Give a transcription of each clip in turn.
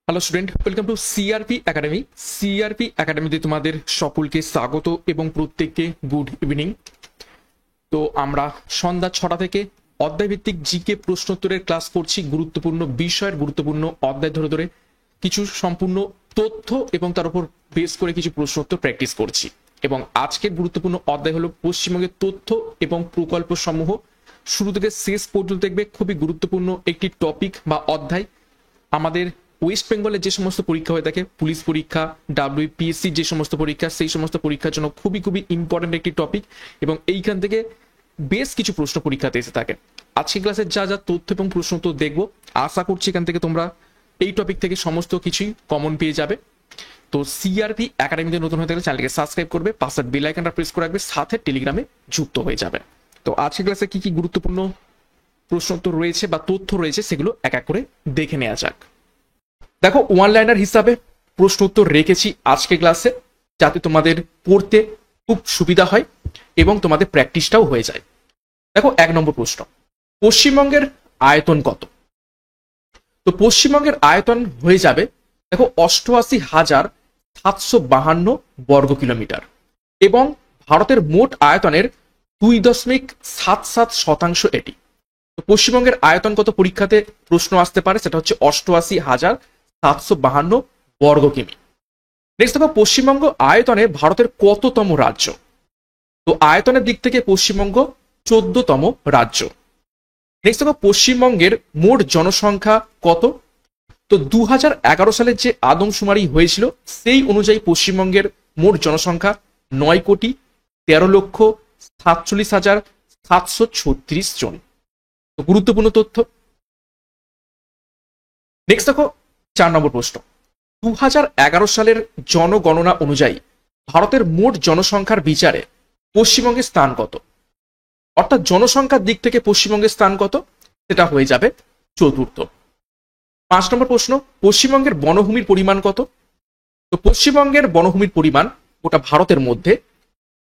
Hello student, welcome to CRP academy. CRP একাডেমিতে তোমাদের সকলকে স্বাগত এবং প্রত্যেককে গুড ইভিনিং। তো আমরা সন্ধ্যা 6টা থেকে অধ্যায়ভিত্তিক জিকে প্রশ্নোত্তরের ক্লাস করছি। গুরুত্বপূর্ণ বিষয়ের গুরুত্বপূর্ণ অধ্যায় ধরে ধরে কিছু সম্পূর্ণ তথ্য এবং তার উপর বেস করে কিছু প্রশ্নোত্তর প্র্যাকটিস করছি। এবং আজকের গুরুত্বপূর্ণ অধ্যায় হলো পশ্চিমবঙ্গের তথ্য এবং প্রকল্প সমূহ। শুরু থেকে শেষ পর্যন্ত দেখবে খুবই গুরুত্বপূর্ণ একটি টপিক বা অধ্যায়। আমাদের ওয়েস্ট বেঙ্গলের যে সমস্ত পরীক্ষা হয়ে থাকে, পুলিশ পরীক্ষা, ডাব্লিউপিএসসি যে সমস্ত পরীক্ষা, সেই সমস্ত পরীক্ষার জন্য খুবই খুবই ইম্পর্টেন্ট একটি টপিক এবং এইখান থেকে বেশ কিছু প্রশ্ন পরীক্ষাতে এসে থাকে। আজকে ক্লাসে যা যা তথ্য এবং প্রশ্ন তো দেখবো, আশা করছি এখান থেকে তোমরা এই টপিক থেকে সমস্ত কিছুই কমন পেয়ে যাবে। তো সিআরপি একাডেমিতে নতুন হয়ে থাকলে চ্যানেলকে সাবস্ক্রাইব করবে, পাশের বেল আইকনটা প্রেস করে রাখবে, সাথে টেলিগ্রামে যুক্ত হয়ে যাবে। তো আজকে ক্লাসে কি কি গুরুত্বপূর্ণ প্রশ্নোত্তর রয়েছে বা তথ্য রয়েছে সেগুলো এক এক করে দেখে নেওয়া যাক। দেখো, ওয়ান লাইনার হিসাবে প্রশ্ন উত্তর রেখেছি আজকে ক্লাসে, যাতে তোমাদের পড়তে খুব সুবিধা হয় এবং তোমাদের প্র্যাকটিসটাও হয়ে যায়। দেখো, 1 নম্বর প্রশ্ন, পশ্চিমবঙ্গের আয়তন কত? তো পশ্চিমবঙ্গের আয়তন হয়ে যাবে, দেখো, 88,752 বর্গ কিলোমিটার এবং ভারতের মোট আয়তনের 2.77% এটি। তো পশ্চিমবঙ্গের আয়তন কত পরীক্ষাতে প্রশ্ন আসতে পারে, সেটা হচ্ছে 88,752 বর্গ কিমি। নেক্সট দেখো, পশ্চিমবঙ্গ আয়তনে ভারতের কততম রাজ্য? তো আয়তনের দিক থেকে পশ্চিমবঙ্গ 14তম রাজ্য। নেক্সট দেখো, পশ্চিমবঙ্গের মোট জনসংখ্যা কত? তো 2011 সালের যে আদমশুমারি হয়েছিল সেই অনুযায়ী পশ্চিমবঙ্গের মোট জনসংখ্যা 9,43,47,736 জন। তো গুরুত্বপূর্ণ তথ্য। নেক্সট দেখো, 4 নম্বর প্রশ্ন, 2011 সালের জনগণনা অনুযায়ী ভারতের মোট জনসংখ্যার বিচারে পশ্চিমবঙ্গের স্থান কত? অর্থাৎ জনসংখ্যার দিক থেকে পশ্চিমবঙ্গের স্থান কত? সেটা হয়ে যাবে 4র্থ। 5 নম্বর প্রশ্ন, পশ্চিমবঙ্গের বনভূমির পরিমাণ কত? তো পশ্চিমবঙ্গের বনভূমির পরিমাণ ওটা ভারতের মধ্যে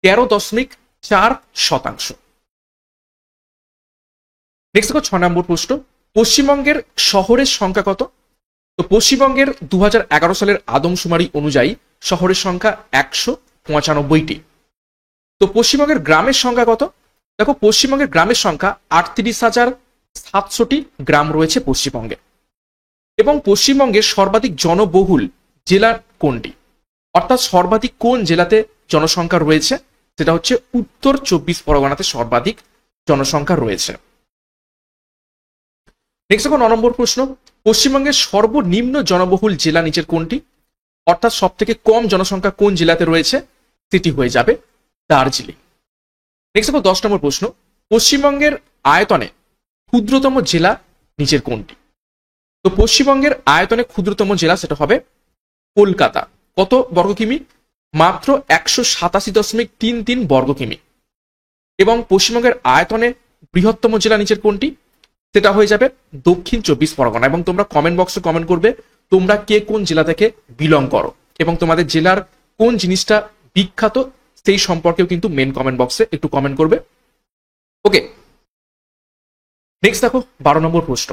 13.4%। নেক্সট দেখো, 6 নম্বর প্রশ্ন, পশ্চিমবঙ্গের শহরের সংখ্যা কত? তো পশ্চিমবঙ্গের 2011 সালের আদমশুমারি অনুযায়ী শহরের সংখ্যা 195টি। তো পশ্চিমবঙ্গের গ্রামের সংখ্যা কত? দেখো, পশ্চিমবঙ্গের গ্রামের সংখ্যা 38,700টি গ্রাম রয়েছে পশ্চিমবঙ্গে। এবং পশ্চিমবঙ্গের সর্বাধিক জনবহুল জেলা কোনটি? অর্থাৎ সর্বাধিক কোন জেলাতে জনসংখ্যা রয়েছে? সেটা হচ্ছে উত্তর 24 পরগনাতে সর্বাধিক জনসংখ্যা রয়েছে। নেক্সট দেখো, 9 নম্বর প্রশ্ন, পশ্চিমবঙ্গের সর্বনিম্ন জনবহুল জেলা নিচের কোনটি? অর্থাৎ সব থেকে কম জনসংখ্যা কোন জেলাতে রয়েছে? সেটি হয়ে যাবে দার্জিলিং। নেক্সট দেখো, 10 নম্বর প্রশ্ন, পশ্চিমবঙ্গের আয়তনে ক্ষুদ্রতম জেলা নিচের কোনটি? তো পশ্চিমবঙ্গের আয়তনে ক্ষুদ্রতম জেলা সেটা হবে কলকাতা। কত বর্গ কিমি? মাত্র 187.33 বর্গ কিমি। এবং পশ্চিমবঙ্গের আয়তনে বৃহত্তম জেলা নিচের কোনটি? সেটা হয়ে যাবে দক্ষিণ 24 পরগনা। এবং তোমরা কমেন্ট বক্সে কমেন্ট করবে তোমরা কে কোন জেলা থেকে বিলং করো এবং তোমাদের জেলার কোন জিনিসটা বিখ্যাত সেই সম্পর্কেও কিন্তু মেন কমেন্ট বক্সে একটু কমেন্ট করবে। ওকে, নেক্সট দেখো, 12 নম্বর প্রশ্ন,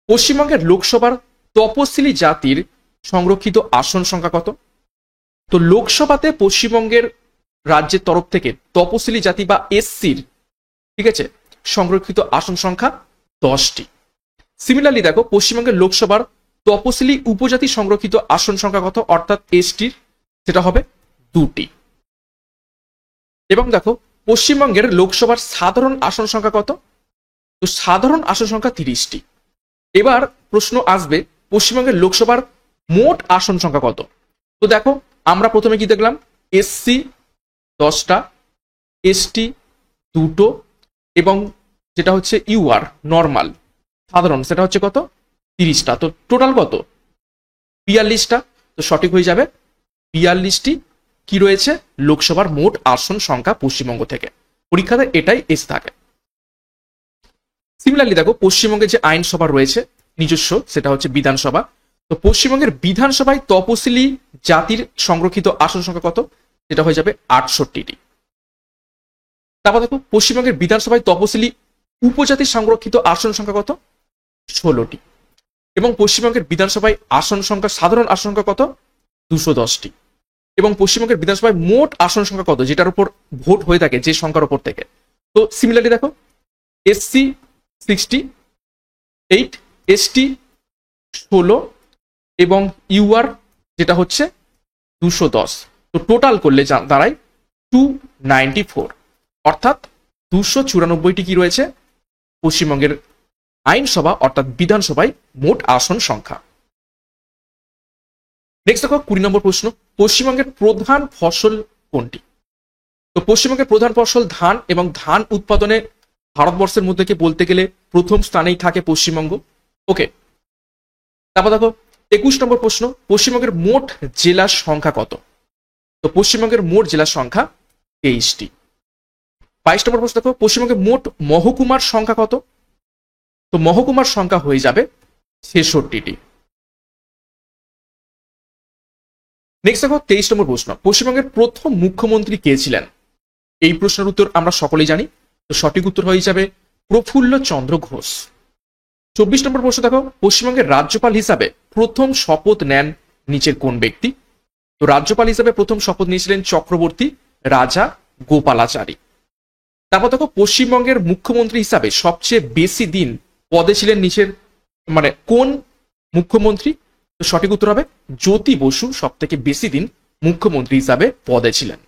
পশ্চিমবঙ্গের লোকসভার তপশিলি জাতির সংরক্ষিত আসন সংখ্যা কত? তো লোকসভাতে পশ্চিমবঙ্গের রাজ্যের তরফ থেকে তপশিলি জাতি বা এসসির, ঠিক আছে, সংরক্ষিত আসন সংখ্যা 10টি। সিমিলারলি দেখো, পশ্চিমবঙ্গের লোকসভার তপশিলি উপজাতি সংরক্ষিত আসন সংখ্যা কত? অর্থাৎ এসটির, সেটা হবে 2টি। এবং দেখো, পশ্চিমবঙ্গের লোকসভার সাধারণ আসন সংখ্যা কত? তো সাধারণ আসন সংখ্যা 30টি। এবার প্রশ্ন আসবে, পশ্চিমবঙ্গের লোকসভার মোট আসন সংখ্যা কত? তো দেখো, আমরা প্রথমে কি দেখলাম? এসসি 10টা, এসটি 2টো, এবং যেটা হচ্ছে ইউআর নর্মাল সাধারণ সেটা হচ্ছে কত? 30টা। তো টোটাল কত? 42টা। তো সঠিক হয়ে যাবে 42টি কি রয়েছে লোকসভার মোট আসন সংখ্যা পশ্চিমবঙ্গ থেকে। পরীক্ষাতে এটাই এসে থাকে। সিমিলারলি দেখো, পশ্চিমবঙ্গে যে আইনসভা রয়েছে নিজস্ব, সেটা হচ্ছে বিধানসভা। তো পশ্চিমবঙ্গের বিধানসভায় তপশিলি জাতির সংরক্ষিত আসন সংখ্যা কত? সেটা হয়ে যাবে 68টি। তারপর দেখো, পশ্চিমবঙ্গের বিধানসভায় তপশিলি উপজাতি সংরক্ষিত আসন সংখ্যা কত? 16টি। এবং পশ্চিমবঙ্গের বিধানসভায় আসন সংখ্যা, সাধারণ আসন সংখ্যা কত? 210টি। এবং পশ্চিমবঙ্গের বিধানসভায় মোট আসন সংখ্যা কত, যেটার উপর ভোট হয়ে থাকে, যে সংখ্যার উপর থেকে? তো সিমিলারলি দেখো, এসসি 68, এসটি 16 এবং ইউআর যেটা হচ্ছে 210। তো টোটাল করলে দাঁড়ায় 294, অর্থাৎ 294টি কি রয়েছে পশ্চিমবঙ্গের আইনসভা অর্থাৎ বিধানসভায় মোট আসন সংখ্যা। নেক্সট দেখো 20 নম্বর প্রশ্ন, পশ্চিমবঙ্গের প্রধান ফসল কোনটি? তো পশ্চিমবঙ্গের প্রধান ফসল ধান, এবং ধান উৎপাদনে ভারতবর্ষের মধ্যে কে বলতে গেলে প্রথম স্থানেই থাকে পশ্চিমবঙ্গ। ওকে, তারপর দেখো 21 নম্বর প্রশ্ন, পশ্চিমবঙ্গের মোট জেলার সংখ্যা কত? তো পশ্চিমবঙ্গের মোট জেলার সংখ্যা 23টি। 22 নম্বর প্রশ্ন দেখো, পশ্চিমবঙ্গের মোট মহকুমার সংখ্যা কত? তো মহকুমার সংখ্যা হয়ে যাবে 66টি। নেক্সট দেখো 23 নম্বর প্রশ্ন, পশ্চিমবঙ্গের প্রথম মুখ্যমন্ত্রী কে ছিলেন? এই প্রশ্নের উত্তর আমরা সকলেই জানি। তো সঠিক উত্তর হয়ে যাবে প্রফুল্ল চন্দ্র ঘোষ। 24 নম্বর প্রশ্ন দেখো, পশ্চিমবঙ্গের রাজ্যপাল হিসাবে প্রথম শপথ নেন নিচের কোন ব্যক্তি? তো রাজ্যপাল হিসাবে প্রথম শপথ নিয়েছিলেন চক্রবর্তী রাজা গোপালাচারী। তারপর দেখো, পশ্চিমবঙ্গের মুখ্যমন্ত্রী হিসাবে সবচেয়ে বেশি দিন পদে ছিলেন নিচের কোন মুখ্যমন্ত্রী? তো সঠিক উত্তর হবে জ্যোতি বসু সব থেকে বেশি দিন মুখ্যমন্ত্রী হিসাবে পদে ছিলেন।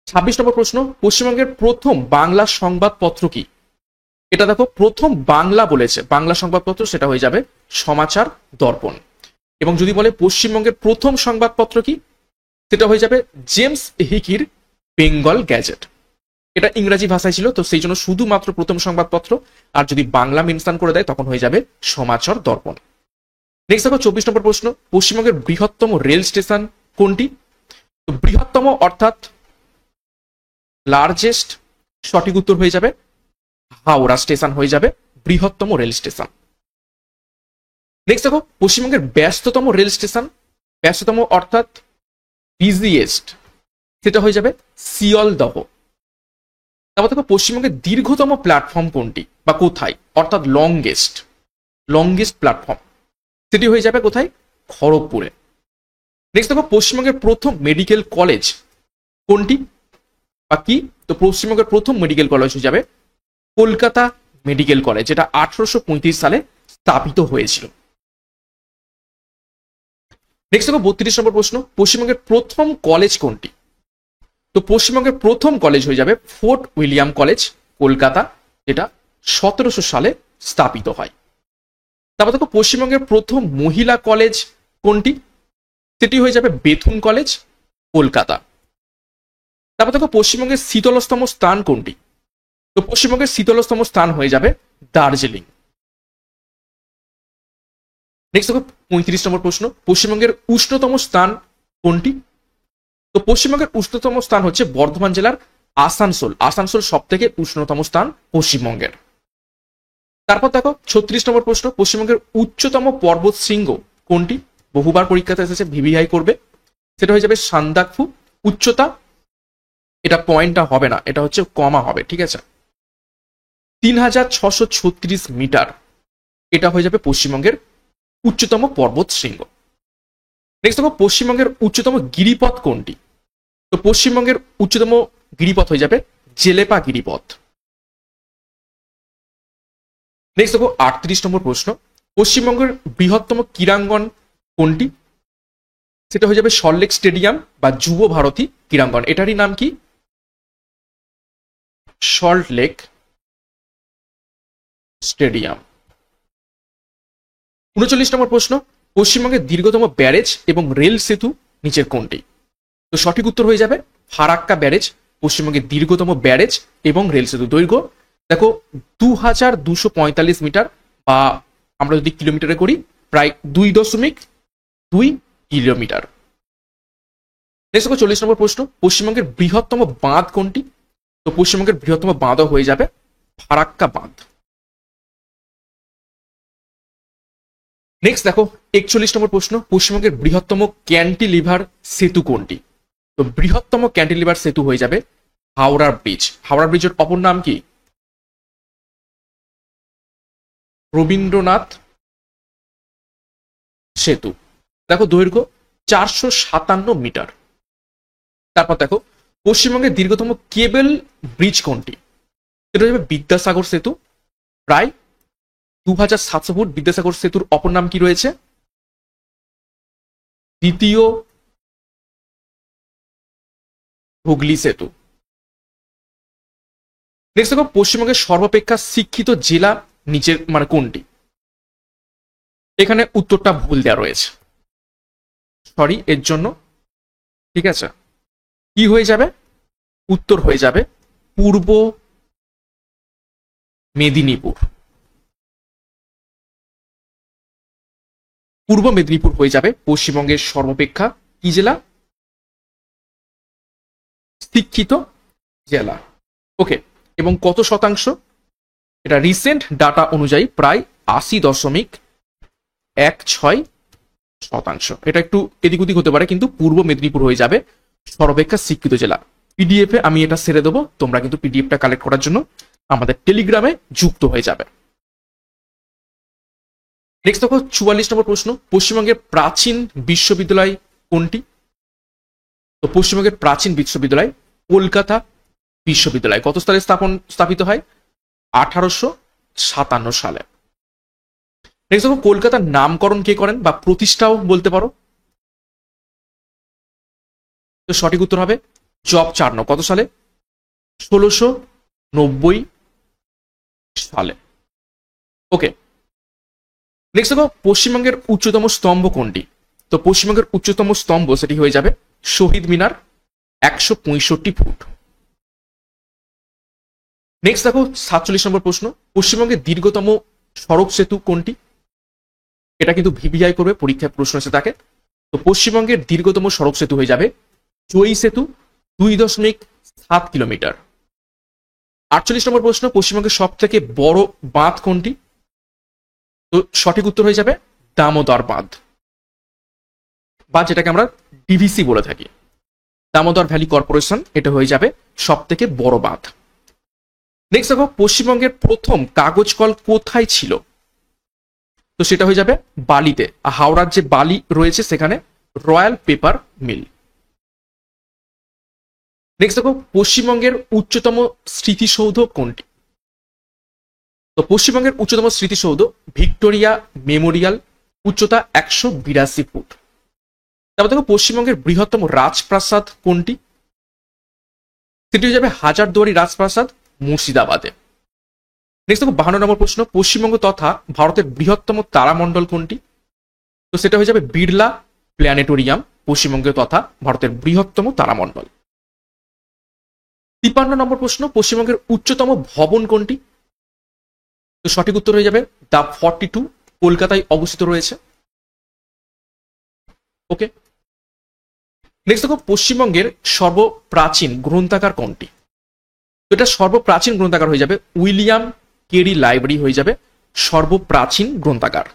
26 নম্বর প্রশ্ন, পশ্চিমবঙ্গের প্রথম বাংলা সংবাদপত্র কি? এটা দেখো প্রথম বাংলা বলেছে, বাংলা সংবাদপত্র, সেটা হয়ে যাবে সমাচার দর্পণ। এবং যদি বলে পশ্চিমবঙ্গের প্রথম সংবাদপত্র কি, সেটা হয়ে যাবে জেমস হিকির বেঙ্গল গ্যাজেট। এটা ইংরাজি ভাষায় ছিল, তো সেই জন্য শুধুমাত্র প্রথম সংবাদপত্র, আর যদি বাংলা মেনশন করে দেয় তখন হয়ে যাবে সমাচার দর্পণ। নেক্সট দেখো 24 নম্বর প্রশ্ন, পশ্চিমবঙ্গের বৃহত্তম রেল স্টেশন কোনটি? তো বৃহত্তম অর্থাৎ লার্জেস্ট, সঠিক উত্তর হয়ে যাবে হাওড়া স্টেশন হয়ে যাবে বৃহত্তম রেল স্টেশন। নেক্সট দেখো পশ্চিমবঙ্গের ব্যস্ততম রেল স্টেশন, ব্যস্ততম অর্থাৎ বিজিয়েস্ট, সেটা হয়ে যাবে শিয়ালদহ। তারপর দেখো পশ্চিমবঙ্গের দীর্ঘতম প্ল্যাটফর্ম কোনটি বা কোথায়, অর্থাৎ লংগেস্ট প্ল্যাটফর্ম, সেটি হয়ে যাবে কোথায়? খড়গপুরে। নেক্সট দেখো পশ্চিমবঙ্গের প্রথম মেডিকেল কলেজ কোনটি বা কি? তো পশ্চিমবঙ্গের প্রথম মেডিকেল কলেজ হয়ে যাবে কলকাতা মেডিকেল কলেজ, যেটা 1835 সালে স্থাপিত হয়েছিল। নেক্সট দেখো 32 নম্বর প্রশ্ন, পশ্চিমবঙ্গের প্রথম কলেজ কোনটি? তো পশ্চিমবঙ্গের প্রথম কলেজ হয়ে যাবে ফোর্ট উইলিয়াম কলেজ, কলকাতা, যেটা 1700 সালে স্থাপিত হয়। তারপর দেখো পশ্চিমবঙ্গের প্রথম মহিলা কলেজ কোনটি? সেটি হয়ে যাবে বেথুন কলেজ, কলকাতা। তারপর দেখো পশ্চিমবঙ্গের শীতলতম স্থান কোনটি? তো পশ্চিমবঙ্গের শীতলতম স্থান হয়ে যাবে দার্জিলিং। নেক্সট দেখো 35 নম্বর প্রশ্ন, পশ্চিমবঙ্গের উষ্ণতম স্থান কোনটি? তো পশ্চিমবঙ্গের উষ্ণতম স্থান হচ্ছে বর্ধমান জেলার আসানসোল, আসানসোল সব থেকে উষ্ণতম স্থান পশ্চিমবঙ্গের। তারপর দেখো 36 নম্বর প্রশ্ন, পশ্চিমবঙ্গের উচ্চতম পর্বত শৃঙ্গ কোনটি? বহুবার পরীক্ষাতে এসেছে, ভিভিআই করবে, সেটা হয়ে যাবে সান্দাকফু। উচ্চতা, এটা পয়েন্টটা হবে না, এটা হচ্ছে কমা হবে, ঠিক আছে, 3636 মিটার, এটা হয়ে যাবে পশ্চিমবঙ্গের উচ্চতম পর্বত শৃঙ্গ। নেক্সট দেখো পশ্চিমবঙ্গের উচ্চতম গিরিপথ কোনটি? তো পশ্চিমবঙ্গের উচ্চতম গিরিপথ হয়ে যাবে জেলেপা গিরিপথ। নেক্সট দেখো 38 নম্বর প্রশ্ন, পশ্চিমবঙ্গের বৃহত্তম ক্রীড়াঙ্গন কোনটি? সেটা হয়ে যাবে সল্টলেক স্টেডিয়াম বা যুব ভারতী ক্রীড়াঙ্গন, এটারই নাম কি? সল্টলেক স্টেডিয়াম। 39 নম্বর প্রশ্ন, পশ্চিমবঙ্গের দীর্ঘতম ব্যারেজ এবং রেল সেতু নিচের কোনটি? তো সঠিক উত্তর হয়ে যাবে ফারাক্কা ব্যারেজ, পশ্চিমবঙ্গের দীর্ঘতম ব্যারেজ এবং রেল সেতু। দৈর্ঘ্য দেখো 2245 মিটার, বা আমরা যদি কিলোমিটারে করি প্রায় 2.2 কিলোমিটার। নেক্সট দেখো 40 নম্বর প্রশ্ন, পশ্চিমবঙ্গের বৃহত্তম বাঁধ কোনটি? তো পশ্চিমবঙ্গের বৃহত্তম বাঁধও হয়ে যাবে ফারাক্কা বাঁধ। নেক্সট দেখো 41 নম্বর প্রশ্ন, পশ্চিমবঙ্গের বৃহত্তম ক্যান্টিলিভার সেতু কোনটি? তো বৃহত্তম ক্যান্টিলিভার সেতু হয়ে যাবে হাওড়া ব্রিজ। হাওড়া ব্রিজের অপর নাম কি? রবীন্দ্রনাথ সেতু। দেখো দৈর্ঘ্য 457 মিটার। তারপর দেখো পশ্চিমবঙ্গের দীর্ঘতম কেবল ব্রিজ কোনটি? সেটা হচ্ছে বিদ্যাসাগর সেতু, প্রায় 2700 ফুট। বিদ্যাসাগর সেতুর অপর নাম কি রয়েছে? দ্বিতীয় হুগলি সেতু। নেক্সট দেখো পশ্চিমবঙ্গের সর্বাপেক্ষা শিক্ষিত জেলা নিচের মানে কোনটি? এখানে উত্তরটা ভুল দেওয়া রয়েছে, সরি এর জন্য। ঠিক আছে, কি হয়ে যাবে? উত্তর হয়ে যাবে পূর্ব মেদিনীপুর। পূর্ব মেদিনীপুর হয়ে যাবে পশ্চিমবঙ্গের সর্বাপেক্ষা কি জেলা? শিক্ষিত জেলা। ওকে, এবং কত শতাংশ? এটা রিসেন্ট ডাটা অনুযায়ী প্রায় 80.16%। এটা একটু এদিক ওদিক হতে পারে, কিন্তু পূর্ব মেদিনীপুর হয়ে যাবে সর্বাপেক্ষা শিক্ষিত জেলা। পিডিএফ এ আমি এটা ছেড়ে দেবো, তোমরা কিন্তু পিডিএফটা কালেক্ট করার জন্য আমাদের টেলিগ্রামে যুক্ত হয়ে যাবে। নেক্সট দেখো 44 নম্বর প্রশ্ন, পশ্চিমবঙ্গের প্রাচীন বিশ্ববিদ্যালয় কোনটি? তো পশ্চিমবঙ্গের প্রাচীন বিশ্ববিদ্যালয় কলকাতা বিশ্ববিদ্যালয়। কত সালে স্থাপিত হয়? 1857 সালে। নেক্সট দেখো কলকাতার নামকরণ কে করেন বা প্রতিষ্ঠাও বলতে পারো? তো সঠিক উত্তর হবে জব চার্নো। কত সালে? 1690 সালে। ওকে, নেক্সট দেখো পশ্চিমবঙ্গের উচ্চতম স্তম্ভ কোনটি? তো পশ্চিমবঙ্গের উচ্চতম স্তম্ভ সেটি হয়ে যাবে শহীদ মিনার, 165 ফুট। নেক্সট দেখো 47 নম্বর প্রশ্ন, পশ্চিমবঙ্গের দীর্ঘতম সড়ক সেতু কোনটি? এটা কিন্তু ভিভিআই করবে, পরীক্ষায় প্রশ্ন এসে থাকে। তো পশ্চিমবঙ্গের দীর্ঘতম সড়ক সেতু হয়ে যাবে জয়ী সেতু, 2.7 কিলোমিটার। 48 নম্বর প্রশ্ন, পশ্চিমবঙ্গের সব থেকে বড় বাঁধ কোনটি? তো সঠিক উত্তর হয়ে যাবে দামোদর বাঁধ, বা যেটাকে আমরা ডিভিসি বলে থাকি, দামোদর ভ্যালি কর্পোরেশন। এটা হয়ে যাবে সব থেকে বড় বাঁধ। নেক্সট দেখো পশ্চিমবঙ্গের প্রথম কাগজ কল কোথায় ছিল? তো সেটা হয়ে যাবে বালিতে, হাওড়ার যে বালি রয়েছে সেখানে রয়্যাল পেপার মিল। নেক্সট দেখো পশ্চিমবঙ্গের উচ্চতম স্মৃতিসৌধ কোনটি? তো পশ্চিমবঙ্গের উচ্চতম স্মৃতিসৌধ ভিক্টোরিয়া মেমোরিয়াল, উচ্চতা 182 ফুট। তারপর দেখো পশ্চিমবঙ্গের বৃহত্তম রাজপ্রাসাদ কোনটি? সেটি হয়ে যাবে হাজারদুয়ারি রাজপ্রাসাদ, মুর্শিদাবাদে। নেক্সট দেখো 52 নম্বর প্রশ্ন, পশ্চিমবঙ্গ তথা ভারতের বৃহত্তম তারামণ্ডল কোনটি? তো সেটা হয়ে যাবে বিড়লা প্ল্যানেটোরিয়াম, পশ্চিমবঙ্গ তথা ভারতের বৃহত্তম তারামণ্ডল। 53 নম্বর প্রশ্ন, পশ্চিমবঙ্গের উচ্চতম ভবন কোনটি? তো সঠিক উত্তর হয়ে যাবে দ্য 42, কলকাতায় অবস্থিত রয়েছে। ওকে, নেক্সট দেখো পশ্চিমবঙ্গের সর্বপ্রাচীন গ্রন্থাগার কোনটি? তো এটা সর্বপ্রাচীন গ্রন্থাগার হয়ে যাবে উইলিয়াম কেরি লাইব্রেরি হয়ে যাবে সর্বপ্রাচীন গ্রন্থাগার।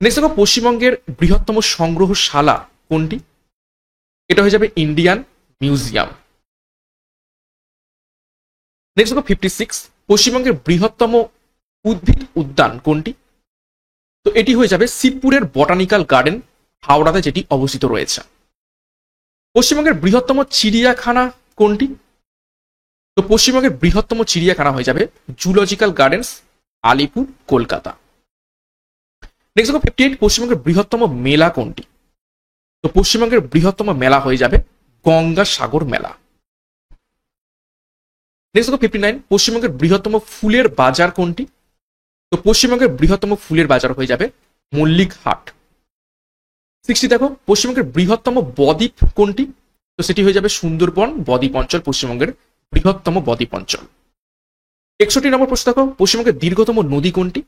নেক্সট দেখো পশ্চিমবঙ্গের বৃহত্তম সংগ্রহশালা কোনটি? এটা হয়ে যাবে ইন্ডিয়ান মিউজিয়াম। নেক্সট দেখো 56, পশ্চিমবঙ্গের বৃহত্তম উদ্ভিদ উদ্যান কোনটি? তো এটি হয়ে যাবে শিবপুরের বটানিক্যাল গার্ডেন, হাওড়াতে যেটি অবস্থিত রয়েছে। পশ্চিমবঙ্গের বৃহত্তম চিড়িয়াখানা কোনটি? তো পশ্চিমবঙ্গের বৃহত্তম চিড়িয়াখানা হয়ে যাবে zoological gardens, Alipore, Kolkata. Next দেখো 58, পশ্চিমবঙ্গের বৃহত্তম মেলা কোনটি? তো পশ্চিমবঙ্গের বৃহত্তম মেলা হয়ে যাবে গঙ্গাসাগর মেলা। নেক্সট দেখো 59, পশ্চিমবঙ্গের বৃহত্তম ফুলের বাজার কোনটি? তো পশ্চিমবঙ্গের বৃহত্তম ফুলের বাজার হয়ে যাবে মল্লিক হাট। 60 দেখো পশ্চিমবঙ্গের বৃহত্তম বদ্বীপ কোনটি? তো সেটি হয়ে যাবে সুন্দরবন বদ্বীপ অঞ্চল, পশ্চিমবঙ্গের বৃহত্তম বদ্বীপ অঞ্চল। 61 নম্বর প্রশ্ন দেখো পশ্চিমবঙ্গের দীর্ঘতম নদী কোনটি?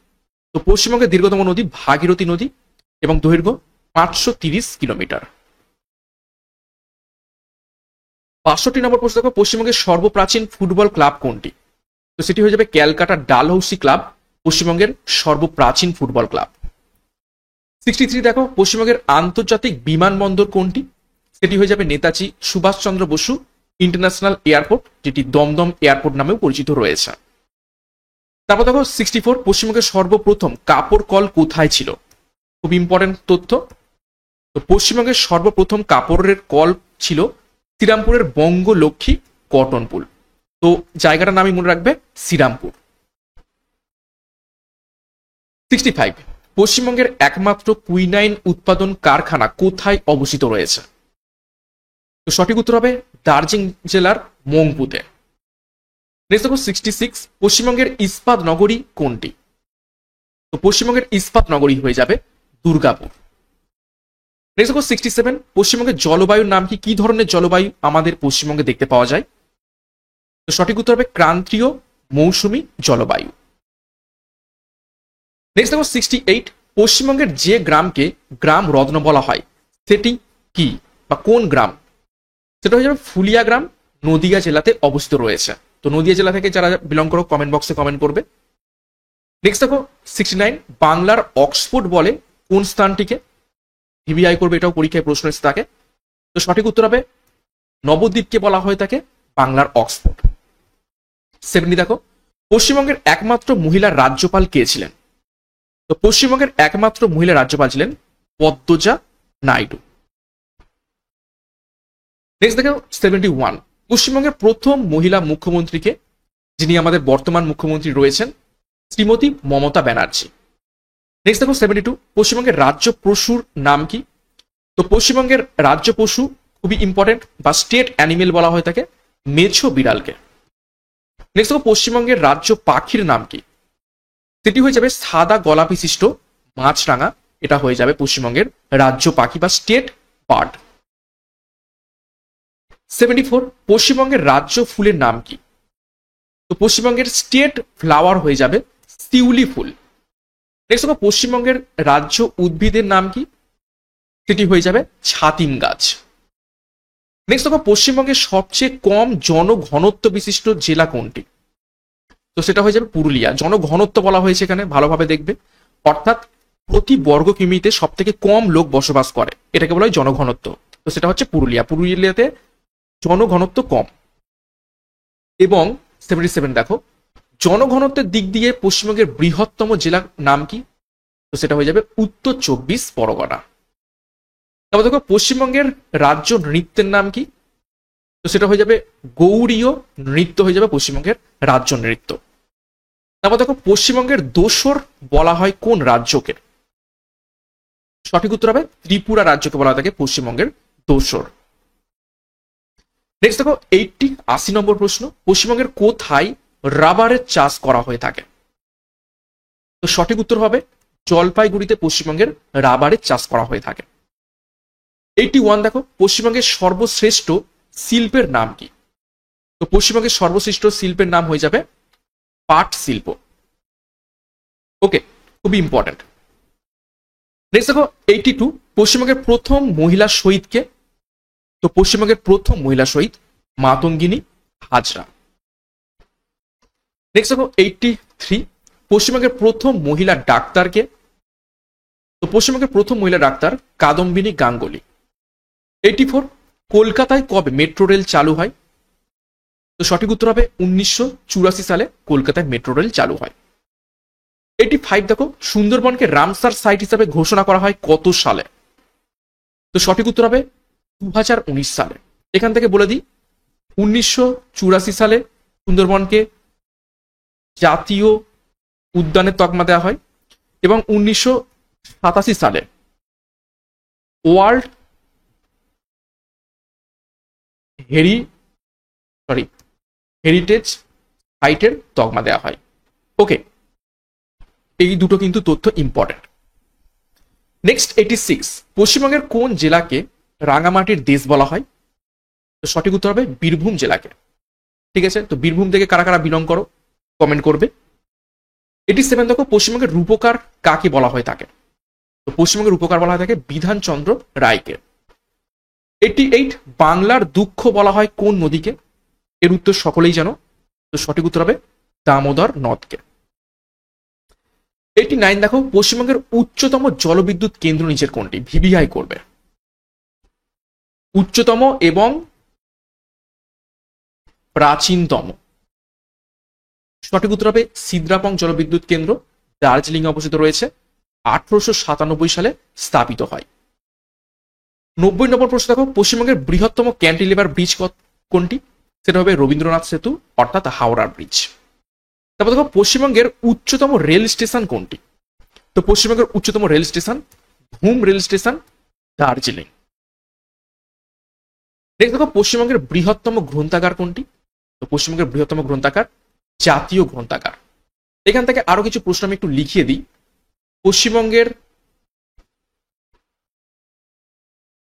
তো পশ্চিমবঙ্গের দীর্ঘতম নদী ভাগীরথী নদী এবং দৈর্ঘ্য 530 কিলোমিটার। 62 নম্বর প্রশ্ন দেখো পশ্চিমবঙ্গের সর্বপ্রাচীন ফুটবল ক্লাব কোনটি? তো সেটি হয়ে যাবে ক্যালকাটা ডালহৌসি ক্লাব, পশ্চিমবঙ্গের সর্বপ্রাচীন ফুটবল ক্লাব। 63 দেখো পশ্চিমবঙ্গের আন্তর্জাতিক বিমানবন্দর কোনটি? সেটি হয়ে যাবে নেতাজি সুভাষচন্দ্র বসু ইন্টারন্যাশনাল এয়ারপোর্ট, যেটি দমদম এয়ারপোর্ট নামেও পরিচিত রয়েছে। তারপর দেখো 64, পশ্চিমবঙ্গের সর্বপ্রথম কাপড় কল কোথায় ছিল? খুব ইম্পর্টেন্ট তথ্য। তো পশ্চিমবঙ্গের সর্বপ্রথম কাপড়ের কল ছিল শ্রীরামপুরের বঙ্গলক্ষ্মী কটন পুল। তো জায়গাটার নামই মনে রাখবে, শ্রীরামপুর। 65, পশ্চিমবঙ্গের একমাত্র কুইনাইন উৎপাদন কারখানা কোথায় অবস্থিত রয়েছে? তো সঠিক উত্তর হবে দার্জিলিং জেলার মংপুতে। নেক্সট দেখো 66, পশ্চিমবঙ্গের ইস্পাত নগরী কোনটি? তো পশ্চিমবঙ্গের ইস্পাত নগরী হয়ে যাবে দুর্গাপুর। নেক্সট দেখো 67, পশ্চিমবঙ্গের জলবায়ুর নাম কি? কি ধরনের জলবায়ু আমাদের পশ্চিমবঙ্গে দেখতে পাওয়া যায়? তো সঠিক উত্তর হবে ক্রান্তীয় মৌসুমী জলবায়ু। নেক্সট দেখো 68, পশ্চিমবঙ্গের যে গ্রামকে গ্রাম রত্ন বলা হয় সেটি কি বা কোন গ্রাম? সেটা হয়ে যাবে ফুলিয়া গ্রাম, নদিয়া জেলাতে অবস্থিত রয়েছে। তো নদিয়া জেলা থেকে যারা বিলং করো কমেন্ট বক্সে কমেন্ট করবে। নেক্সট দেখো 69, বাংলার অক্সফোর্ড বলে কোন স্থানটিকে? ভিভিআই করবে, এটাও পরীক্ষায় প্রশ্ন এসে থাকে। তো সঠিক উত্তর হবে নবদ্বীপকে বলা হয় তাকে বাংলার অক্সফোর্ড। 70 দেখো, পশ্চিমবঙ্গের একমাত্র মহিলা রাজ্যপাল কে ছিলেন? তো পশ্চিমবঙ্গের একমাত্র মহিলা রাজ্যপাল ছিলেন পদ্মজা নাইডু। নেক্সট দেখো 71, পশ্চিমবঙ্গের প্রথম মহিলা মুখ্যমন্ত্রীকে, যিনি আমাদের বর্তমান মুখ্যমন্ত্রী রয়েছেন শ্রীমতী মমতা ব্যানার্জি। নেক্সট দেখো 72, পশ্চিমবঙ্গের রাজ্য পশুর নাম কি? তো পশ্চিমবঙ্গের রাজ্য পশু খুবই ইম্পর্টেন্ট বা স্টেট অ্যানিমেল বলা হয় তাকে মেছো বিড়ালকে। নেক্সট দেখো পশ্চিমবঙ্গের রাজ্য পাখির নাম কি? সেটি হয়ে যাবে সাদা গলা বিশিষ্ট মাছরাঙা। এটা হয়ে যাবে পশ্চিমবঙ্গের রাজ্য পাখি বা স্টেট বার্ড। 74, পশ্চিমবঙ্গের রাজ্য ফুলের নাম কি? তো পশ্চিমবঙ্গের স্টেট ফ্লাওয়ার হয়ে যাবে শিউলি ফুল। নেক্সট দেখো পশ্চিমবঙ্গের রাজ্য উদ্ভিদের নাম কি? সেটি হয়ে যাবে ছাতিম গাছ। নেক্সট দেখো পশ্চিমবঙ্গের সবচেয়ে কম জনঘনত্ব বিশিষ্ট জেলা কোনটি? তো সেটা হয়ে যাবে পুরুলিয়া। জনঘনত্ব বলা হয়েছে এখানে, ভালোভাবে দেখবে, অর্থাৎ প্রতি বর্গ কিমিতে সব থেকে কম লোক বসবাস করে, এটাকে বলা হয় জনঘনত্ব। তো সেটা হচ্ছে পুরুলিয়া। পুরুলিয়াতে জনঘনত্ব কম। এবং 77 দেখো, জনঘনত্বের দিক দিয়ে পশ্চিমবঙ্গের বৃহত্তম জেলার নাম কি? তো সেটা হয়ে যাবে উত্তর 24 পরগনা। তারপর দেখো পশ্চিমবঙ্গের রাজ্য নৃত্যের নাম কি? তো সেটা হয়ে যাবে গৌড়ীয় নৃত্য হয়ে যাবে পশ্চিমবঙ্গের রাজ্য নৃত্য। তারপর দেখো পশ্চিমবঙ্গের দোসর বলা হয় কোন রাজ্যকে? সঠিক উত্তর হবে ত্রিপুরা রাজ্যকে বলা হয় থাকে পশ্চিমবঙ্গের দোসর। নেক্সট দেখো 80 নম্বর প্রশ্ন, পশ্চিমবঙ্গের কোথায় রাবারের চাষ করা হয়ে থাকে? তো সঠিক উত্তর হবে জলপাইগুড়িতে পশ্চিমবঙ্গের রাবারের চাষ করা হয়ে থাকে। 81 দেখো, পশ্চিমবঙ্গের সর্বশ্রেষ্ঠ শিল্পের নাম কি? তো পশ্চিমবঙ্গের সর্বশ্রেষ্ঠ শিল্পের নাম হয়ে যাবে পাট শিল্প। ওকে, খুবই ইম্পর্টেন্ট। নেক্সট দেখো 82, পশ্চিমবঙ্গের প্রথম মহিলা শহীদকে? তো পশ্চিমবঙ্গের প্রথম মহিলা শহীদ মাতঙ্গিনী হাজরা। নেক্সট দেখো 83, পশ্চিমবঙ্গের প্রথম মহিলা ডাক্তারকে? তো পশ্চিমবঙ্গের প্রথম মহিলা ডাক্তার কাদম্বিনী গাঙ্গুলি। 84, কলকাতায় কবে মেট্রো রেল চালু হয়? তো সঠিক উত্তর হবে 1984 সালে কলকাতায় মেট্রো রেল চালু হয়। 85 দেখো, সুন্দরবনকে রামসার সাইট হিসাবে ঘোষণা করা হয় কত সালে? তো সঠিক উত্তর হবে 2019 সালে। এখান থেকে বলে দিই 1984 সালে সুন্দরবনকে জাতীয় উদ্যানের তকমা দেওয়া হয় এবং 1987 সালে ওয়ার্ল্ড হেরিটেজ সাইটের তকমা দেওয়া হয়। ওকে, এই দুটো কিন্তু তথ্য ইম্পর্টেন্ট। নেক্সট 86, পশ্চিমবঙ্গের কোন জেলাকে রাঙামাটির দেশ বলা হয়? তো সঠিক উত্তর হবে বীরভূম জেলাকে। ঠিক আছে, তো বীরভূম থেকে কারা কারা বিলং করো কমেন্ট করবে। 87 দেখো, পশ্চিমবঙ্গের রূপকার কাকে বলা হয় থাকে? তো পশ্চিমবঙ্গের রূপকার বলা হয় থাকে বিধানচন্দ্র রায়কে। 88, বাংলার দুঃখ বলা হয় কোন নদীকে? এর উত্তর সকলেই জানো। তো সঠিক উত্তর হবে দামোদর নদকে। 89 দেখো, পশ্চিমবঙ্গের উচ্চতম জলবিদ্যুৎ কেন্দ্র নিচের কোনটি? ভিভিআই করবে। উচ্চতম এবং প্রাচীনতম। সঠিক উত্তর হবে সিদ্রাপং জলবিদ্যুৎ কেন্দ্র, দার্জিলিং অবস্থিত রয়েছে, 1897 সালে স্থাপিত হয়। 90 নম্বর প্রশ্ন দেখো, পশ্চিমবঙ্গের বৃহত্তম ক্যান্টিলিভার ব্রিজ কোনটি? সেটা হবে রবীন্দ্রনাথ সেতু অর্থাৎ হাওড়া ব্রিজ। তারপর দেখো, পশ্চিমবঙ্গের উচ্চতম রেল স্টেশন কোনটি? তো পশ্চিমবঙ্গের উচ্চতম রেল স্টেশন ঘুম রেল স্টেশন, দার্জিলিং। নেক্সট দেখো, পশ্চিমবঙ্গের বৃহত্তম গ্রন্থাগার কোনটি? তো পশ্চিমবঙ্গের বৃহত্তম গ্রন্থাগার জাতীয় গ্রন্থাগার। এখান থেকে আরো কিছু প্রশ্ন আমি একটু লিখিয়ে দিই। পশ্চিমবঙ্গের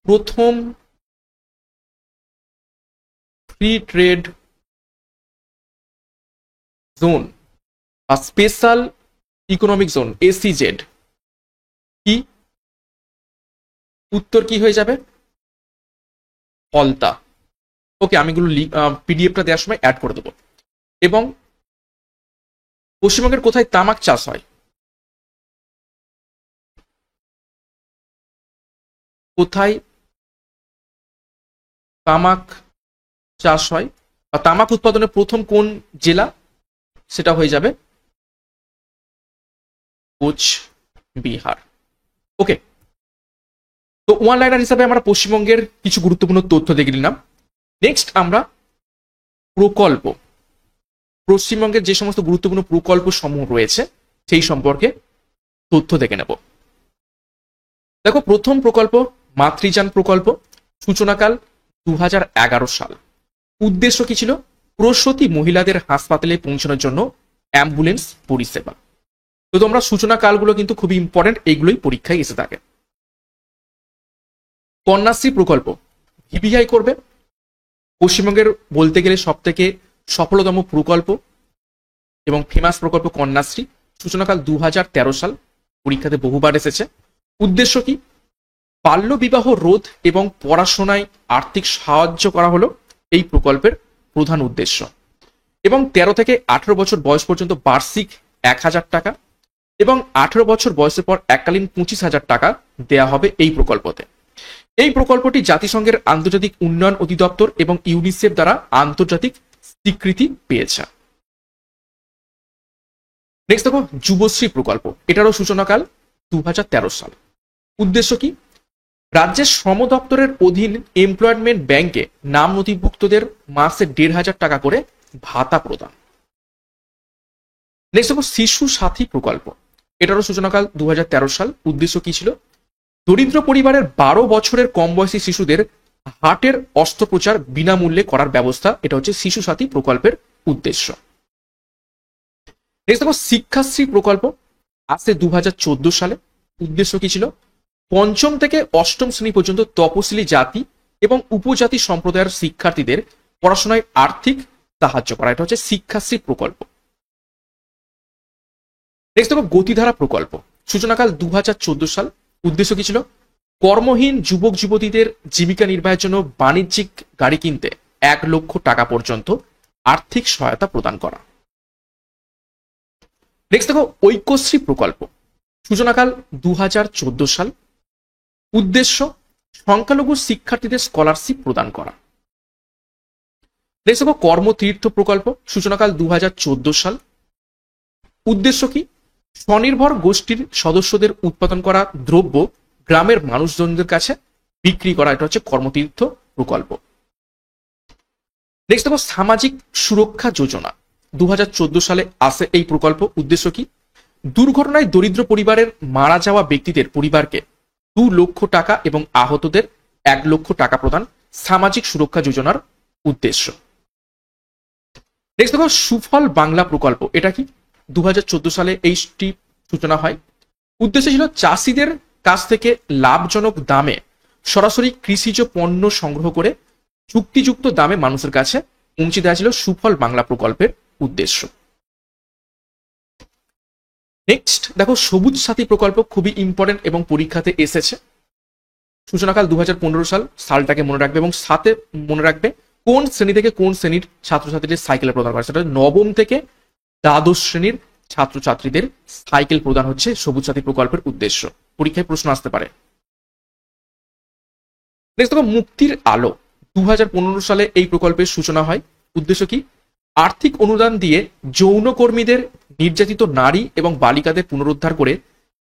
প্রথম ফ্রি ট্রেড জোন বা স্পেশাল ইকোনমিক জোন এসইজেড কি? উত্তর কি হয়ে যাবে? ফলতা। ওকে, আমি এগুলো পিডিএফটা দেওয়ার সময় অ্যাড করে দেবো। এবং পশ্চিমবঙ্গের কোথায় তামাক চাষ হয়? কোথায় তামাক চাষ হয় বা তামাক উৎপাদনের প্রথম কোন জেলা? সেটা হয়ে যাবে কোচবিহার। ওকে, তো ওয়ান লাইনার হিসাবে আমরা পশ্চিমবঙ্গের কিছু গুরুত্বপূর্ণ তথ্য দেখে নিলাম। নেক্সট আমরা প্রকল্প, পশ্চিমবঙ্গের যে সমস্ত গুরুত্বপূর্ণ প্রকল্প সমূহ রয়েছে সেই সম্পর্কে তথ্য দেখে নেব। দেখো, প্রথম প্রকল্প মাতৃযান প্রকল্প, সূচনাকাল 2011 সাল। উদ্দেশ্য কি ছিল? প্রসূতি মহিলাদের হাসপাতালে পৌঁছানোর জন্য অ্যাম্বুলেন্স পরিষেবা। তো তোমরা সূচনা কালগুলো কিন্তু খুবই ইম্পর্টেন্ট, এইগুলোই পরীক্ষায় এসে থাকে। কন্যাশ্রী প্রকল্প ভিভিআই করবে, পশ্চিমবঙ্গের বলতে গেলে সব থেকে সফলতম প্রকল্প এবং ফেমাস প্রকল্প কন্যাশ্রী। সূচনাকাল 2013 সাল, পরীক্ষাতে বহুবার এসেছে। উদ্দেশ্য কি? বাল্য বিবাহ রোধ এবং পড়াশোনায় আর্থিক সাহায্য করা হলো এই প্রকল্পের প্রধান উদ্দেশ্য। এবং 13 থেকে 18 বছর বয়স পর্যন্ত বার্ষিক 1000 টাকা এবং 18 বছর বয়সের পর এককালীন 25,000 টাকা দেয়া হবে এই প্রকল্পতে। এই প্রকল্পটি জাতিসংঘের আন্তর্জাতিক উন্নয়ন অধিদপ্তর এবং ইউনিসেফ দ্বারা আন্তর্জাতিক স্বীকৃতি পেয়েছে। নেক্সট দেখো, যুবশ্রী প্রকল্প, এটারও সূচনাকাল 2013 সাল। উদ্দেশ্য কি? রাজ্যের শ্রম দপ্তরের অধীন এমপ্লয়মেন্ট ব্যাংকে নাম নথিভুক্তদের মাসে 1,500 টাকা করে ভাতা প্রদান। নেক্সট দেখো, শিশু সাথী প্রকল্প, এটারও সূচনাকাল 2013 সাল। উদ্দেশ্য কি ছিল? দরিদ্র পরিবারের 12 বছরের কম বয়সী শিশুদের হার্টের অস্ত্রোপচার বিনামূল্যে করার ব্যবস্থা। এটা হচ্ছে শিশু সাথী প্রকল্পের উদ্দেশ্য। নেক্সট দেখো, শিক্ষাশ্রী প্রকল্প আসে 2014 সালে। উদ্দেশ্য কি ছিল? পঞ্চম থেকে অষ্টম শ্রেণী পর্যন্ত তপশিলি জাতি এবং উপজাতি সম্প্রদায়ের শিক্ষার্থীদের পড়াশোনায় আর্থিক সাহায্য করা। এটা হচ্ছে শিক্ষাশ্রী প্রকল্প। নেক্সট দেখো, গতিধারা প্রকল্প, সূচনাকাল 2014 সাল। উদ্দেশ্য কি ছিল? কর্মহীন যুবক যুবতীদের জীবিকা নির্বাহের জন্য বাণিজ্যিক গাড়ি কিনতে 1 লক্ষ টাকা পর্যন্ত আর্থিক সহায়তা প্রদান করা। নেক্সট দেখো, ঐক্যশ্রী প্রকল্প, সূচনাকাল 2014 সাল। উদ্দেশ্য সংখ্যালঘু শিক্ষার্থীদের স্কলারশিপ প্রদান করা। নেক্সট দেখো, কর্মতীর্থ প্রকল্প, সূচনাকাল 2014 সাল। উদ্দেশ্য কি? স্বনির্ভর গোষ্ঠীর সদস্যদের উৎপাদন করা দ্রব্য গ্রামের মানুষজনদের কাছে বিক্রি করা। এটা হচ্ছে কর্মতীর্থ প্রকল্প। নেক্সট দেখো, সামাজিক সুরক্ষা যোজনা, 2014 সালে আসে এই প্রকল্প। উদ্দেশ্য কি? দুর্ঘটনায় দরিদ্র পরিবারের মারা যাওয়া ব্যক্তিদের পরিবারকে 2 লক্ষ টাকা এবং আহতদের 1 লক্ষ টাকা প্রদান সামাজিক সুরক্ষা যোজনার উদ্দেশ্য। নেক্সট দেখো, সুফল বাংলা প্রকল্প, এটা কি? 2014 সালে এইটি সূচনা হয়। উদ্দেশ্য ছিল চাষিদের কাছ থেকে লাভজনক দামে সরাসরি কৃষিজ পণ্য সংগ্রহ করে চুক্তিযুক্ত দামে মানুষের কাছে পৌঁছে দেওয়া ছিল সুফল বাংলা প্রকল্পের উদ্দেশ্য। নেক্সট দেখো, সবুজ সাথী প্রকল্প, খুবই ইম্পর্টেন্ট এবং পরীক্ষাতে এসেছে। সূচনাকাল 2015 সাল, সালটাকে মনে রাখবে এবং সাথে মনে রাখবে কোন শ্রেণী থেকে কোন শ্রেণীর ছাত্রছাত্রীদের সাইকেল প্রদান করা। সেটা নবম থেকে দ্বাদশ শ্রেণীর ছাত্রছাত্রীদের সাইকেল প্রদান হচ্ছে সবুজ সাথী প্রকল্পের উদ্দেশ্য। পরীক্ষায় প্রশ্ন আসতে পারে। নেক্সট দেখো, মুক্তির আলো, 2015 সালে এই প্রকল্পের সূচনা হয়। উদ্দেশ্য কি? আর্থিক অনুদান দিয়ে যৌনকর্মীদের, নির্যাতিত নারী এবং বালিকাদের পুনরুদ্ধার করে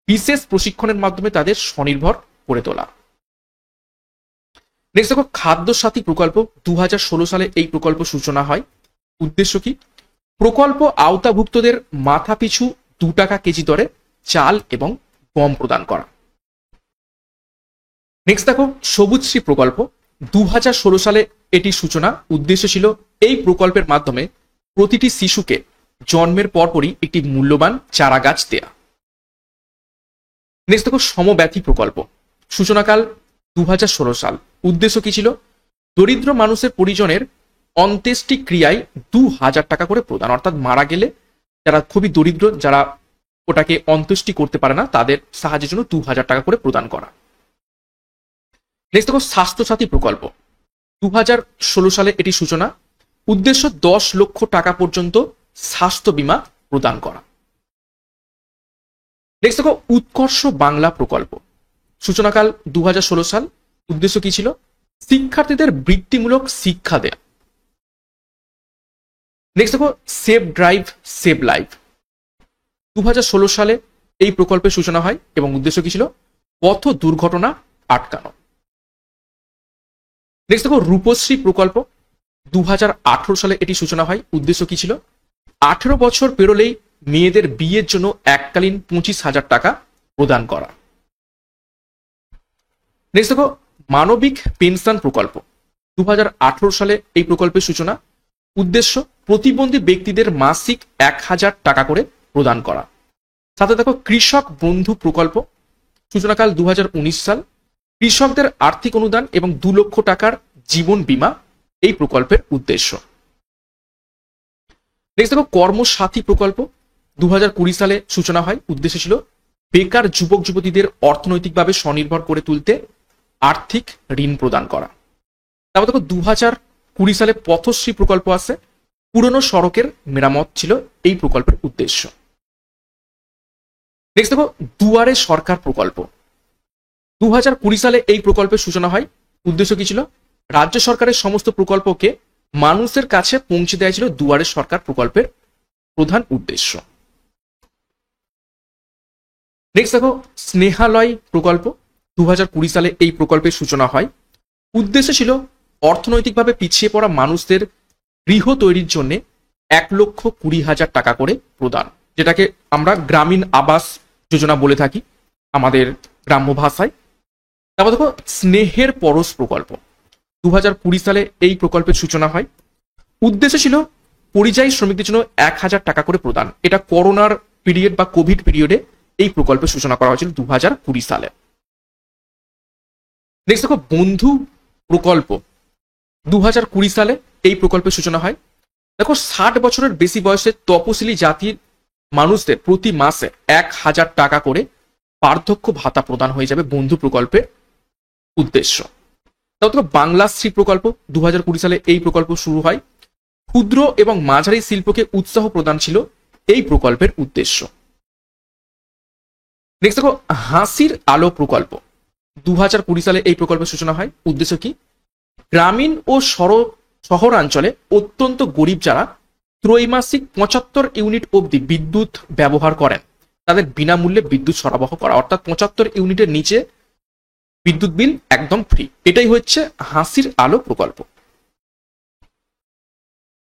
বিশেষ প্রশিক্ষণের মাধ্যমে তাদের স্বনির্ভর করে তোলা। নেক্সট দেখো খাদ্য সাথী প্রকল্প। 2016 সালে এই প্রকল্প সূচনা হয়। উদ্দেশ্য কি? প্রকল্প আওতাভুক্তদের মাথা পিছু 2 টাকা কেজি দরে চাল এবং গম প্রদান করা। নেক্সট দেখো সবুজশ্রী প্রকল্প। 2016 সালে এটি সূচনা। উদ্দেশ্য ছিল এই প্রকল্পের মাধ্যমে প্রতিটি শিশুকে জন্মের পরপরই একটি মূল্যবান চারা গাছ দেয়া। নেক্সট দেখো সমব্যথী প্রকল্প। সূচনাকাল 2016 সাল। উদ্দেশ্য কি ছিল? দরিদ্র মানুষের পরিজনের অন্ত্যেষ্টি ক্রিয়ায় 2000 টাকা করে প্রদান, অর্থাৎ মারা গেলে যারা খুবই দরিদ্র, যারা ওটাকে অন্ত্যেষ্টি করতে পারে না, তাদের সাহায্যের জন্য 2000 টাকা করে প্রদান করা। নেক্সট দেখো স্বাস্থ্যসাথী প্রকল্প। 2016 সালে এটি সূচনা। উদ্দেশ্য 10 লক্ষ টাকা পর্যন্ত স্বাস্থ্য বীমা প্রদান করা। নেক্সট দেখো উৎকর্ষ বাংলা প্রকল্প। সূচনাকাল 2016 সাল। উদ্দেশ্য কি ছিল? শিক্ষার্থীদের বৃত্তিমূলক শিক্ষা দেয়া। নেক্সট দেখো সেভ ড্রাইভ সেভ লাইফ। 2016 সালে এই প্রকল্পের সূচনা হয় এবং উদ্দেশ্য কি ছিল? পথ দুর্ঘটনা আটকানো। নেক্সট দেখো রূপশ্রী প্রকল্প। 2018 সালে এটি সূচনা হয়। উদ্দেশ্য কি ছিল? 18 বছর পেরোলেই মেয়েদের বিয়ের জন্য এককালীন 25,000 টাকা প্রদান করা। নেক্সট দেখো মানবিক পেনশন প্রকল্প। 2018 সালে এই প্রকল্পের সূচনা। উদ্দেশ্য প্রতিবন্ধী ব্যক্তিদের মাসিক 1000 টাকা করে প্রদান করা। সাথে দেখো কৃষক বন্ধু প্রকল্প। সূচনাকাল 2019 সাল। কৃষকদের আর্থিক অনুদান এবং 2 লক্ষ টাকার জীবন বীমা এই প্রকল্পের উদ্দেশ্য। নেক্সট দেখো কর্মসাথী প্রকল্প। 2020 সালে সূচনা হয়। উদ্দেশ্য ছিল বেকার যুবক যুবতীদের অর্থনৈতিকভাবে স্বনির্ভর করে তুলতে আর্থিক ঋণ প্রদান করা। তারপর দেখো 2020 সালে পথশ্রী প্রকল্প আছে। পুরনো সড়কের মেরামত ছিল এই প্রকল্পের উদ্দেশ্য। নেক্সট দেখো দুয়ারে সরকার প্রকল্প। 2020 সালে এই প্রকল্পের সূচনা হয়। উদ্দেশ্য কি ছিল? রাজ্য সরকারের সমস্ত প্রকল্পকে মানুষের কাছে পৌঁছে দেওয়া ছিল দুয়ারে সরকার প্রকল্পের প্রধান উদ্দেশ্য। নেক্সট দেখো স্নেহালয় প্রকল্প। 2020 সালে এই প্রকল্পের সূচনা হয়। উদ্দেশ্য ছিল অর্থনৈতিকভাবে পিছিয়ে পড়া মানুষদের গৃহ তৈরির জন্য 1,20,000 টাকা করে প্রদান, যেটাকে আমরা গ্রামীণ আবাস যোজনা বলে থাকি আমাদের গ্রাম্য ভাষায়। তারপর দেখো স্নেহের পরশ প্রকল্প। 2020 সালে এই প্রকল্পের সূচনা হয়। উদ্দেশ্য ছিল পরিযায়ী শ্রমিকদের জন্য 1,000 টাকা করে প্রদান। এটা করোনার পিরিয়ড বা কোভিড পিরিয়ডে এই প্রকল্পের সূচনা করা হয়েছিল 2020 সালে। নেক্সট দেখো বন্ধু প্রকল্প। 2020 সালে এই প্রকল্পের সূচনা হয়। দেখো 60 বছরের বেশি বয়সের তপশিলি জাতির মানুষদের প্রতি মাসে 1,000 টাকা করে বার্ধক্য ভাতা প্রদান হয়ে যাবে বন্ধু প্রকল্পের উদ্দেশ্য। তারপর বাংলাশ্রী প্রকল্প। 2020 সালে এই প্রকল্প শুরু হয়। ক্ষুদ্র এবং মাঝারি শিল্পকে উৎসাহ প্রদান ছিল এই প্রকল্পের উদ্দেশ্য। নেক্সট দেখো হাসির আলো প্রকল্প। 2020 সালে এই প্রকল্পের সূচনা হয়। উদ্দেশ্য কি? গ্রামীণ ও শহরাঞ্চলে অত্যন্ত গরিব যারা ত্রৈমাসিক 75 ইউনিট অবধি বিদ্যুৎ ব্যবহার করেন তাদের বিনামূল্যে বিদ্যুৎ সরবরাহ করা, অর্থাৎ 75 ইউনিটের নিচে বিদ্যুৎ বিল একদম ফ্রি। এটাই হচ্ছে হাসির আলো প্রকল্প।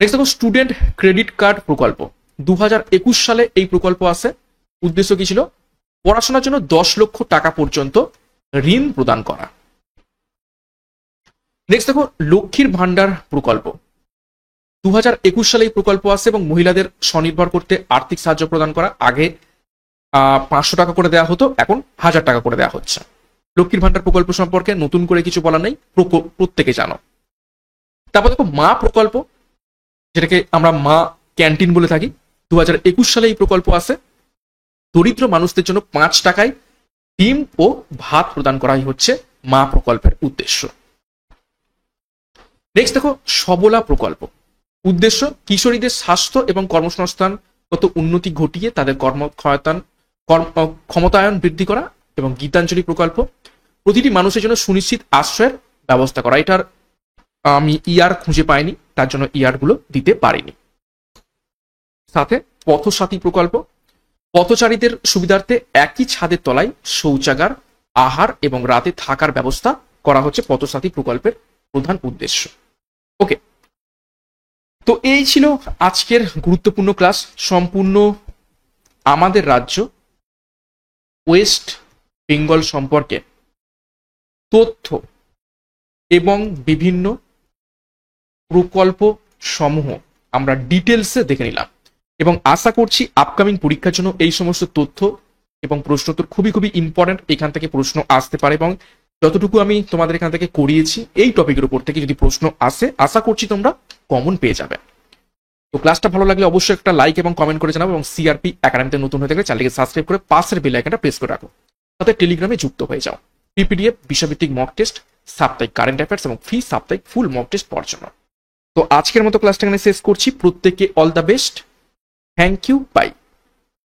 নেক্সট দেখো স্টুডেন্ট ক্রেডিট কার্ড প্রকল্প। 2021 সালে এই প্রকল্প আসে। উদ্দেশ্য কি ছিল? পড়াশোনার জন্য 10 লক্ষ টাকা পর্যন্ত ঋণ প্রদান করা। নেক্সট দেখো লক্ষ্মীর ভান্ডার প্রকল্প। 2021 সালে এই প্রকল্প আসে এবং মহিলাদের স্বনির্ভর করতে আর্থিক সাহায্য প্রদান করা। আগে 500 টাকা করে দেওয়া হতো, এখন 1000 টাকা করে দেওয়া হচ্ছে। লক্ষ্মীর ভান্ডার প্রকল্প সম্পর্কে নতুন করে কিছু বলা নেই, প্রত্যেকে জানো। তারপর দেখো মা প্রকল্প, যেটাকে আমরা মা ক্যান্টিন বলে থাকি। 2021 সালে এই প্রকল্প আসে। দরিদ্র মানুষদের জন্য 5 টাকায় ডিম ও ভাত প্রদান করাই হচ্ছে মা প্রকল্পের উদ্দেশ্য। নেক্সট দেখো সবলা প্রকল্প। উদ্দেশ্য কিশোরীদের স্বাস্থ্য এবং কর্মসংস্থানগত উন্নতি ঘটিয়ে তাদের ক্ষমতায়ন বৃদ্ধি করা। এবং গীতাঞ্জলি প্রকল্প প্রতিটি মানুষের জন্য সুনিশ্চিত আশ্রয়ের ব্যবস্থা করা। এটার আমি ইয়ার খুঁজে পাইনি, তার জন্য ইয়ার গুলো দিতে পারিনি। সাথে পথসাথী প্রকল্প, পথচারীদের সুবিধার্থে একই ছাদের তলায় শৌচাগার, আহার এবং রাতে থাকার ব্যবস্থা করা হচ্ছে পথসাথী প্রকল্পের প্রধান উদ্দেশ্য। ওকে, তো এই ছিল আজকের গুরুত্বপূর্ণ ক্লাস। সম্পূর্ণ আমাদের রাজ্য ওয়েস্ট বেঙ্গল সম্পর্কে তথ্য এবং বিভিন্ন প্রকল্প সমূহ আমরা ডিটেলসে দেখে নিলাম, এবং আশা করছি আপকামিং পরীক্ষার জন্য এই সমস্ত তথ্য এবং প্রশ্নোত্তর খুবই খুবই ইম্পর্টেন্ট। এখান থেকে প্রশ্ন আসতে পারে, এবং যতটুকু আমি তোমাদের এখান থেকে করিয়েছি এই টপিকের উপর থেকে যদি প্রশ্ন আসে, আশা করছি তোমরা কমন পেয়ে যাবে। তো ক্লাসটা ভালো লাগলে অবশ্যই একটা লাইক এবং কমেন্ট করে জানাবো, এবং সিআরপি একাডেমিতে নতুন হয়ে থাকলে চ্যানেলকে সাবস্ক্রাইব করে পাশের বেল আইকনটা প্রেস করে রাখো, তাতে টেলিগ্রামে যুক্ত হয়ে যাও পিপিডিএফ, বিষয়ভিত্তিক মক টেস্ট, সাপ্তাহিক কারেন্ট অ্যাফেয়ার্স এবং ফ্রি সাপ্তাহিক ফুল মক টেস্ট পাওয়ার জন্য। তো আজকের মতো ক্লাসটা এখানে শেষ করছি। প্রত্যেককে all the best. Thank you, by.